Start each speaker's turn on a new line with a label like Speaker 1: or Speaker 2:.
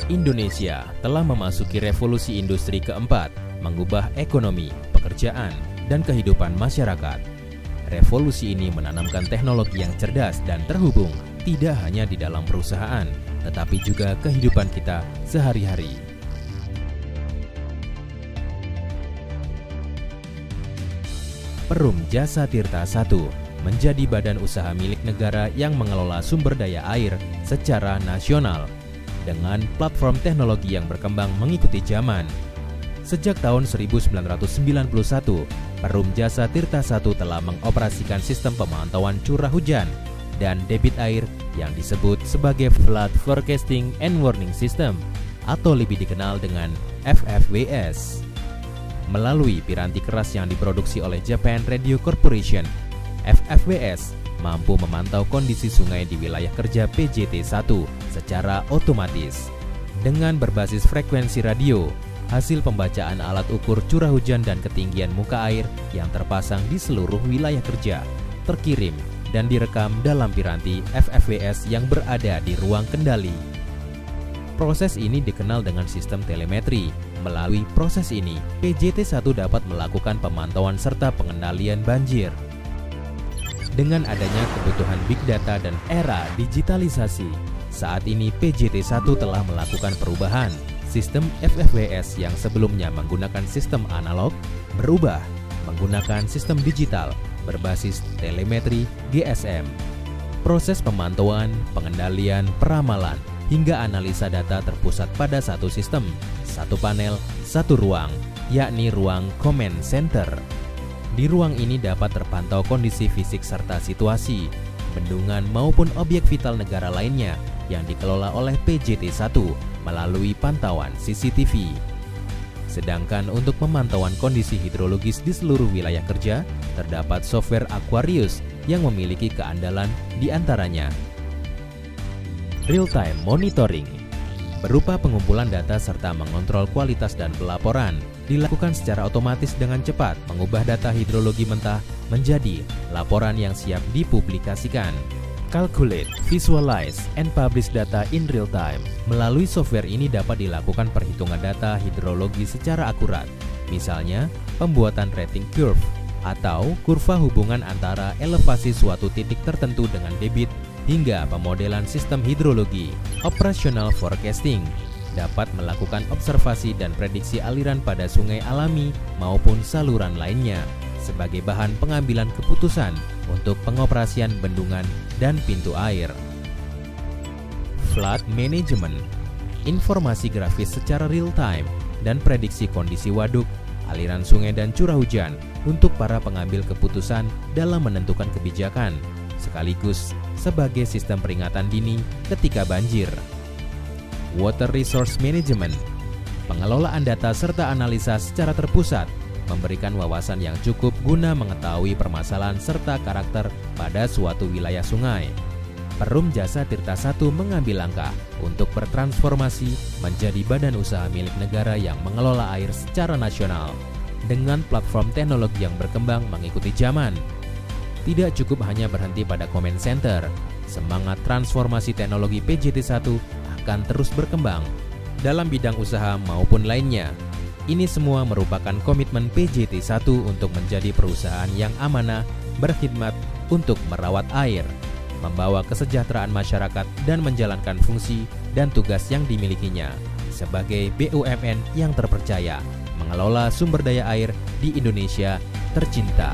Speaker 1: Indonesia telah memasuki revolusi industri keempat, mengubah ekonomi, pekerjaan, dan kehidupan masyarakat. Revolusi ini menanamkan teknologi yang cerdas dan terhubung, tidak hanya di dalam perusahaan, tetapi juga kehidupan kita sehari-hari. Perum Jasa Tirta I menjadi badan usaha milik negara yang mengelola sumber daya air secara nasional dengan platform teknologi yang berkembang mengikuti zaman. Sejak tahun 1991, Perum Jasa Tirta I telah mengoperasikan sistem pemantauan curah hujan dan debit air yang disebut sebagai Flood Forecasting and Warning System atau lebih dikenal dengan FFWS. Melalui piranti keras yang diproduksi oleh Japan Radio Corporation, FFWS mampu memantau kondisi sungai di wilayah kerja PJT-1 secara otomatis. Dengan berbasis frekuensi radio, hasil pembacaan alat ukur curah hujan dan ketinggian muka air yang terpasang di seluruh wilayah kerja terkirim dan direkam dalam piranti FFWS yang berada di ruang kendali. Proses ini dikenal dengan sistem telemetri. Melalui proses ini, PJT-1 dapat melakukan pemantauan serta pengendalian banjir. Dengan adanya kebutuhan big data dan era digitalisasi, saat ini PJT-1 telah melakukan perubahan. Sistem FFWS yang sebelumnya menggunakan sistem analog berubah menggunakan sistem digital berbasis telemetri GSM. Proses pemantauan, pengendalian, peramalan, hingga analisa data terpusat pada satu sistem, satu panel, satu ruang, yakni ruang Command Center. Di ruang ini dapat terpantau kondisi fisik serta situasi, bendungan maupun objek vital negara lainnya yang dikelola oleh PJT-1 melalui pantauan CCTV. Sedangkan untuk pemantauan kondisi hidrologis di seluruh wilayah kerja, terdapat software Aquarius yang memiliki keandalan di antaranya real-time monitoring, berupa pengumpulan data serta mengontrol kualitas dan pelaporan, dilakukan secara otomatis dengan cepat, mengubah data hidrologi mentah menjadi laporan yang siap dipublikasikan. Calculate, visualize, and publish data in real time. Melalui software ini dapat dilakukan perhitungan data hidrologi secara akurat, misalnya pembuatan rating curve atau kurva hubungan antara elevasi suatu titik tertentu dengan debit, hingga pemodelan sistem hidrologi. Operational forecasting dapat melakukan observasi dan prediksi aliran pada sungai alami maupun saluran lainnya sebagai bahan pengambilan keputusan untuk pengoperasian bendungan dan pintu air. Flood management, informasi grafis secara real time dan prediksi kondisi waduk, aliran sungai dan curah hujan untuk para pengambil keputusan dalam menentukan kebijakan, sekaligus sebagai sistem peringatan dini ketika banjir. Water resource management, pengelolaan data serta analisa secara terpusat, memberikan wawasan yang cukup guna mengetahui permasalahan serta karakter pada suatu wilayah sungai. Perum Jasa Tirta I mengambil langkah untuk bertransformasi menjadi badan usaha milik negara yang mengelola air secara nasional dengan platform teknologi yang berkembang mengikuti zaman. Tidak cukup hanya berhenti pada Command Center, semangat transformasi teknologi PJT-1 akan terus berkembang dalam bidang usaha maupun lainnya. Ini semua merupakan komitmen PJT-1 untuk menjadi perusahaan yang amanah, berkhidmat untuk merawat air, membawa kesejahteraan masyarakat dan menjalankan fungsi dan tugas yang dimilikinya sebagai BUMN yang terpercaya mengelola sumber daya air di Indonesia tercinta.